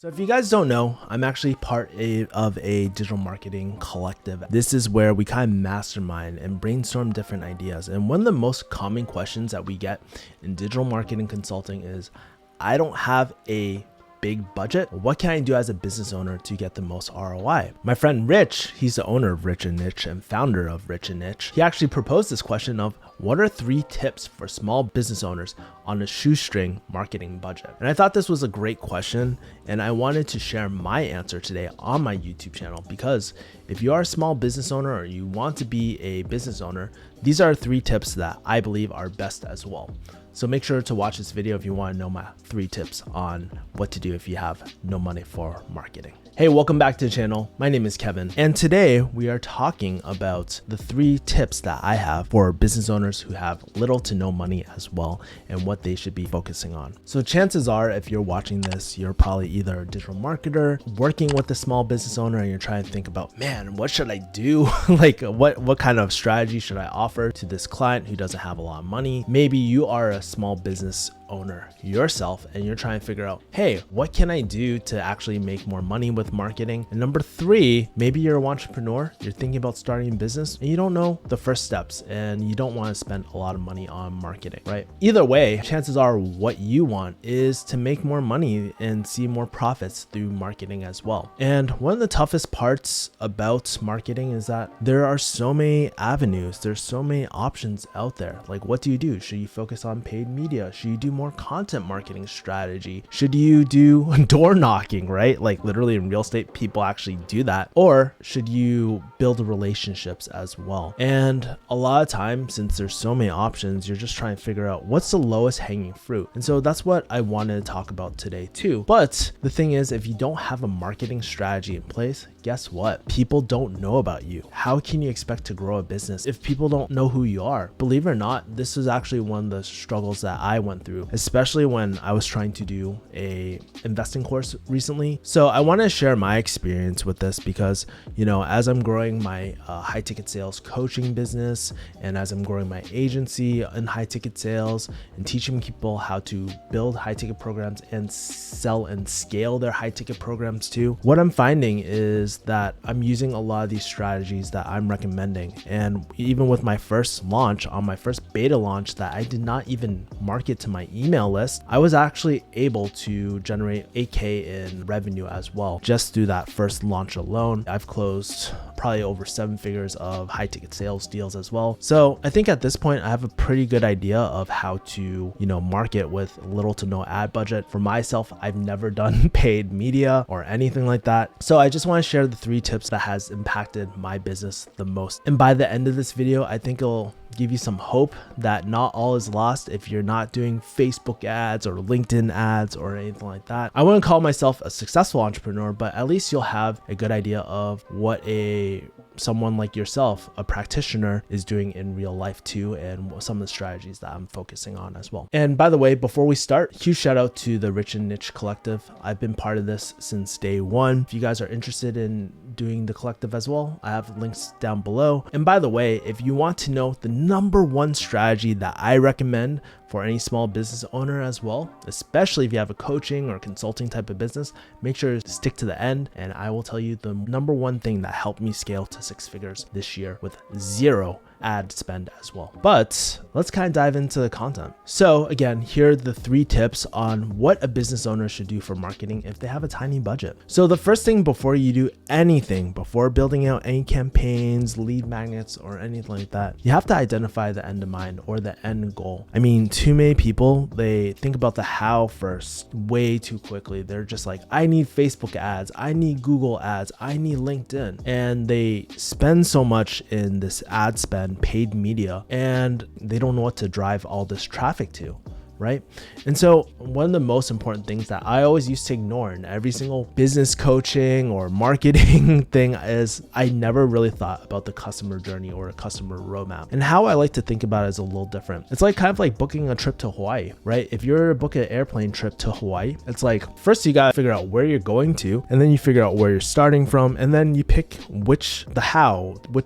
So if you guys don't know, I'm actually of a digital marketing collective. This is where we kind of mastermind and brainstorm different ideas. And one of the most common questions that we get in digital marketing consulting is, I don't have a big budget. What can I do as a business owner to get the most ROI? My friend Rich, he's the owner of Rich and Niche and founder of Rich and Niche. He actually proposed this question of, what are 3 tips for small business owners on a shoestring marketing budget? And I thought this was a great question, and I wanted to share my answer today on my YouTube channel, because if you are a small business owner or you want to be a business owner, these are 3 tips that I believe are best as well. So make sure to watch this video if you want to know my 3 tips on what to do if you have no money for marketing. Hey, welcome back to the channel. My name is Kevin, and today we are talking about the 3 tips that I have for business owners who have little to no money as well, and what they should be focusing on. So chances are, if you're watching this, you're probably either a digital marketer working with a small business owner, and you're trying to think about, man, what should I do? Like what kind of strategy should I offer to this client who doesn't have a lot of money? Maybe you are a small business owner yourself and you're trying to figure out, hey, what can I do to actually make more money with marketing? And number 3, maybe you're an entrepreneur, you're thinking about starting a business and you don't know the first steps and you don't want to spend a lot of money on marketing, right? Either way, chances are what you want is to make more money and see more profits through marketing as well. And one of the toughest parts about marketing is that there are so many avenues, there's so many options out there. Like, what do you do? Should you focus on paid media? Should you do more content marketing strategy? Should you do door knocking, right? Like literally in real estate, people actually do that. Or should you build relationships as well? And a lot of times, since there's so many options, you're just trying to figure out what's the lowest hanging fruit. And so that's what I wanted to talk about today too. But the thing is, if you don't have a marketing strategy in place, guess what? People don't know about you. How can you expect to grow a business if people don't know who you are? Believe it or not, this is actually one of the struggles that I went through, especially when I was trying to do a investing course recently. So I want to share my experience with this because, you know, as I'm growing my high ticket sales coaching business, and as I'm growing my agency in high ticket sales and teaching people how to build high ticket programs and sell and scale their high ticket programs too, what I'm finding is that I'm using a lot of these strategies that I'm recommending. And even with my first launch, on my first beta launch that I did not even market to my email list, I was actually able to generate $8K in revenue as well, just through that first launch alone. I've closed probably over 7 figures of high ticket sales deals as well. So I think at this point, I have a pretty good idea of how to, you know, market with little to no ad budget. For myself, I've never done paid media or anything like that. So I just want to share the 3 tips that has impacted my business the most. And by the end of this video, I think it'll give you some hope that not all is lost if you're not doing Facebook ads or LinkedIn ads or anything like that. I wouldn't call myself a successful entrepreneur, but at least you'll have a good idea of what someone like yourself, a practitioner, is doing in real life too, and some of the strategies that I'm focusing on as well. And by the way, before we start, huge shout out to the Rich and Niche Collective. I've been part of this since day 1. If you guys are interested in doing the collective as well, I have links down below. And by the way, if you want to know the number 1 strategy that I recommend for any small business owner as well, especially if you have a coaching or consulting type of business, make sure to stick to the end, and I will tell you the number 1 thing that helped me scale to 6 figures this year with 0 ad spend as well. But let's kind of dive into the content. So again, here are the 3 tips on what a business owner should do for marketing if they have a tiny budget. So the first thing, before you do anything, before building out any campaigns, lead magnets, or anything like that, you have to identify the end in mind, or the end goal. I mean, too many people, they think about the how first way too quickly. They're just like, I need Facebook ads, I need Google ads, I need LinkedIn. And they spend so much in this ad spend, paid media, and they don't know what to drive all this traffic to, right? And so one of the most important things that I always used to ignore in every single business coaching or marketing thing is I never really thought about the customer journey or a customer roadmap. And how I like to think about it is a little different. It's like kind of like booking a trip to Hawaii, right? If you're to book an airplane trip to Hawaii, it's like, first you gotta figure out where you're going to, and then you figure out where you're starting from, and then you pick which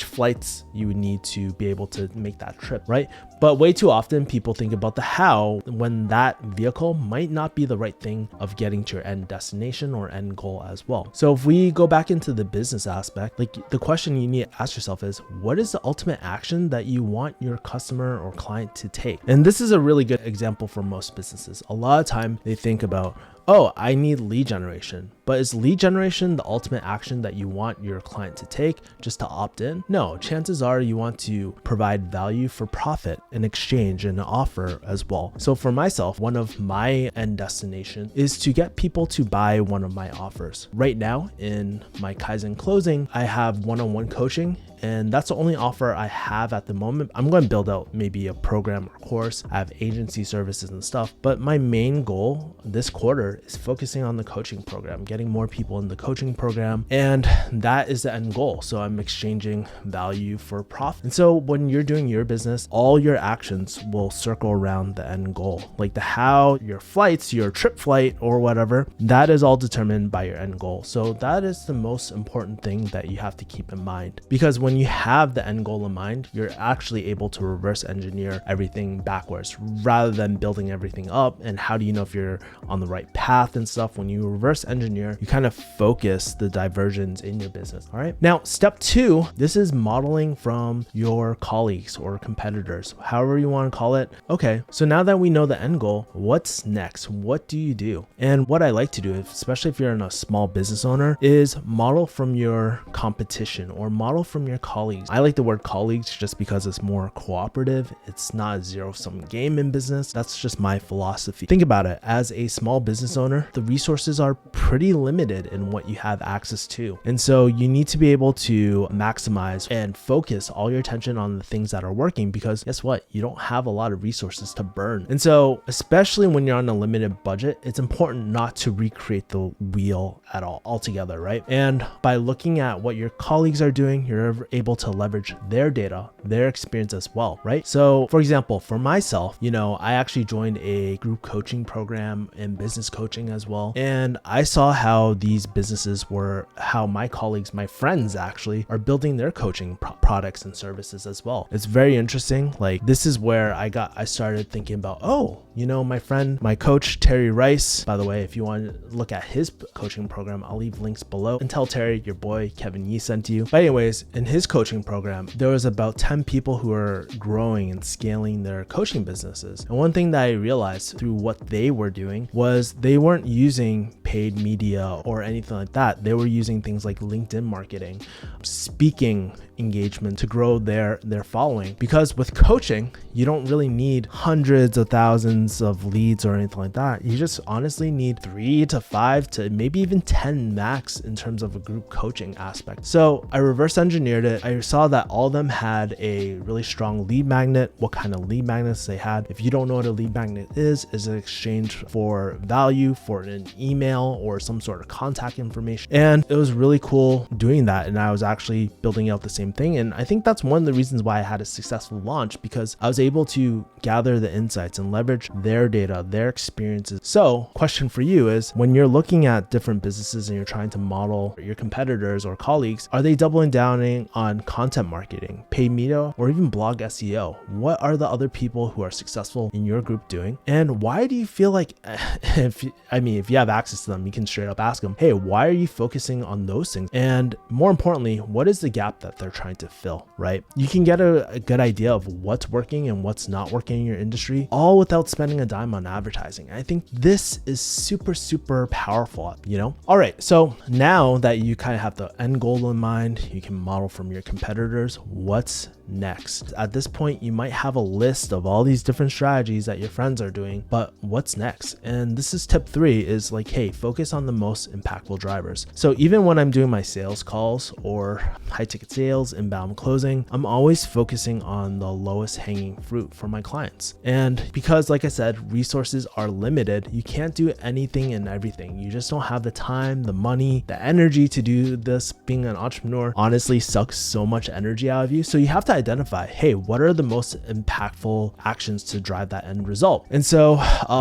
flights you would need to be able to make that trip, right? But way too often people think about the how when that vehicle might not be the right thing of getting to your end destination or end goal as well. So if we go back into the business aspect, like the question you need to ask yourself is, what is the ultimate action that you want your customer or client to take? And this is a really good example for most businesses. A lot of time they think about, oh, I need lead generation. But is lead generation the ultimate action that you want your client to take just to opt in? No, chances are you want to provide value for profit in exchange and an offer as well. So for myself, one of my end destination is to get people to buy one of my offers. Right now in my Kaizen closing, I have one-on-one coaching, and that's the only offer I have at the moment. I'm going to build out maybe a program or course. I have agency services and stuff, but my main goal this quarter is focusing on the coaching program, getting more people in the coaching program, and that is the end goal. So I'm exchanging value for profit. And so when you're doing your business, all your actions will circle around the end goal. Like the how, your flights, your trip flight or whatever, that is all determined by your end goal. So that is the most important thing that you have to keep in mind, because when you have the end goal in mind, you're actually able to reverse engineer everything backwards rather than building everything up. And how do you know if you're on the right path and stuff? When you reverse engineer, you kind of focus the diversions in your business. All right. Now, step 2, this is modeling from your colleagues or competitors, however you want to call it. Okay. So now that we know the end goal, what's next? What do you do? And what I like to do, especially if you're a small business owner, is model from your competition or model from your colleagues. I like the word colleagues just because it's more cooperative. It's not a zero-sum game in business. That's just my philosophy. Think about it. As a small business owner, the resources are pretty limited in what you have access to. And so you need to be able to maximize and focus all your attention on the things that are working, because guess what? You don't have a lot of resources to burn. And so especially when you're on a limited budget, it's important not to recreate the wheel at all altogether, right? And by looking at what your colleagues are doing, you're able to leverage their data, their experience as well, right? So for example, for myself, I actually joined a group coaching program and business coaching as well. And I saw how these businesses how my colleagues, my friends actually are building their coaching products and services as well. It's very interesting. Like this is where I started thinking about, my coach, Terry Rice, by the way, if you want to look at his coaching program, I'll leave links below, and tell Terry your boy Kevin Yee sent you. But anyways, in his coaching program, there was about 10 people who are growing and scaling their coaching businesses. And one thing that I realized through what they were doing was they weren't using paid media or anything like that. They were using things like LinkedIn marketing, speaking engagement to grow their following. Because with coaching, you don't really need hundreds of thousands of leads or anything like that. You just honestly need 3 to 5 to maybe even 10 max in terms of a group coaching aspect. So I reverse engineered it. I saw that all of them had a really strong lead magnet. What kind of lead magnets they had. If you don't know what a lead magnet is an exchange for value for an email or some sort of contact information. And it was really cool doing that. And I was actually building out the same thing. And I think that's one of the reasons why I had a successful launch, because I was able to gather the insights and leverage their data, their experiences. So question for you is, when you're looking at different businesses and you're trying to model your competitors or colleagues, are they doubling down on content marketing, paid media, or even blog SEO? What are the other people who are successful in your group doing? And why do you feel like, if you have access to them, you can straight up ask them, hey, why are you focusing on those things? And more importantly, what is the gap that they're trying to fill, right? You can get a good idea of what's working and what's not working in your industry, all without spending a dime on advertising. I think this is super, super powerful, All right, so now that you kind of have the end goal in mind, you can model from your competitors, what's next? At this point, you might have a list of all these different strategies that your friends are doing, but what's next? And this is tip 3, is like, hey, focus on the most impactful drivers. So even when I'm doing my sales calls or high ticket sales, inbound closing, I'm always focusing on the lowest hanging fruit for my clients. And because, like I said, resources are limited, you can't do anything and everything. You just don't have the time, the money, the energy to do this. Being an entrepreneur honestly sucks so much energy out of you. So you have to to identify, hey, what are the most impactful actions to drive that end result? And so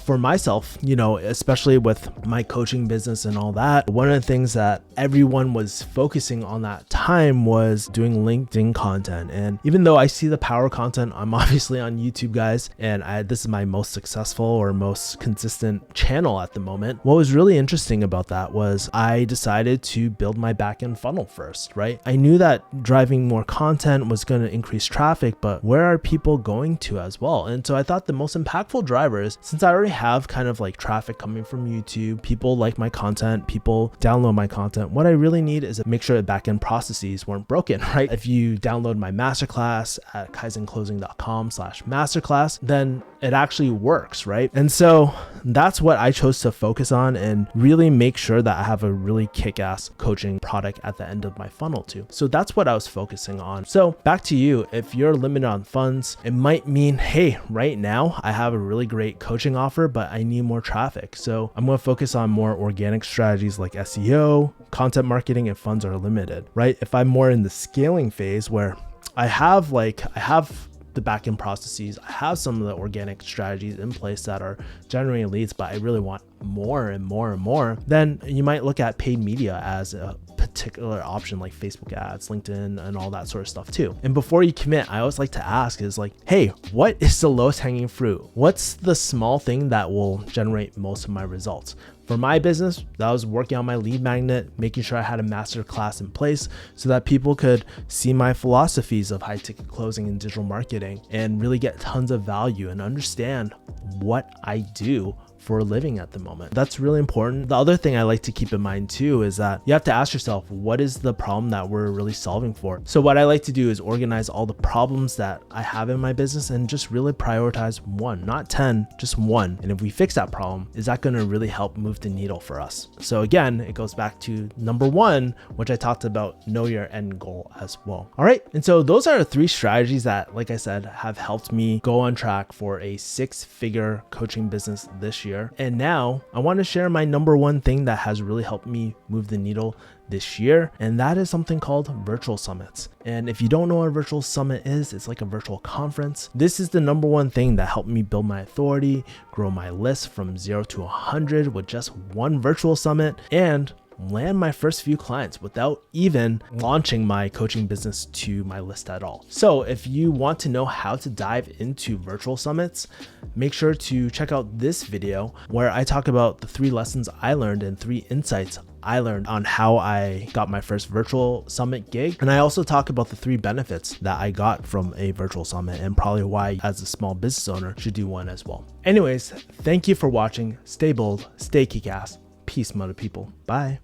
for myself, especially with my coaching business and all that, one of the things that everyone was focusing on that time was doing LinkedIn content. And even though I see the power content, I'm obviously on YouTube, guys, and this is my most successful or most consistent channel at the moment. What was really interesting about that was I decided to build my backend funnel first, right? I knew that driving more content was going to increase traffic, but where are people going to as well? And so I thought the most impactful drivers, since I already have kind of like traffic coming from YouTube, people like my content, people download my content, what I really need is to make sure that backend processes weren't broken, right? If you download my masterclass at kaizenclosing.com/masterclass, then it actually works, right? And so that's what I chose to focus on and really make sure that I have a really kick-ass coaching product at the end of my funnel too. So that's what I was focusing on. So back to you, if you're limited on funds, it might mean, hey, right now I have a really great coaching offer, but I need more traffic. So I'm going to focus on more organic strategies like SEO, content marketing, and funds are limited, right? If I'm more in the scaling phase where I have the backend processes, I have some of the organic strategies in place that are generating leads, but I really want more and more and more, then you might look at paid media as a particular option like Facebook ads, LinkedIn, and all that sort of stuff too. And before you commit, I always like to ask is like, hey, what is the lowest hanging fruit? What's the small thing that will generate most of my results? For my business, that was working on my lead magnet, making sure I had a master class in place so that people could see my philosophies of high ticket closing and digital marketing and really get tons of value and understand what I do for a living at the moment. That's really important. The other thing I like to keep in mind too is that you have to ask yourself, what is the problem that we're really solving for? So what I like to do is organize all the problems that I have in my business and just really prioritize one, not 10, just one. And if we fix that problem, is that going to really help move the needle for us? So again, it goes back to number one, which I talked about, know your end goal as well. All right. And so those are 3 strategies that, like I said, have helped me go on track for a 6-figure coaching business this year. And now I want to share my number one thing that has really helped me move the needle this year, and that is something called virtual summits. And if you don't know what a virtual summit is, it's like a virtual conference. This is the number one thing that helped me build my authority, grow my list from 0 to 100 with just one virtual summit, and land my first few clients without even launching my coaching business to my list at all. So if you want to know how to dive into virtual summits, make sure to check out this video where I talk about the 3 lessons I learned and 3 insights I learned on how I got my first virtual summit gig. And I also talk about the 3 benefits that I got from a virtual summit and probably why as a small business owner should do one as well. Anyways, thank you for watching. Stay bold, stay kick-ass. Peace, mother people. Bye.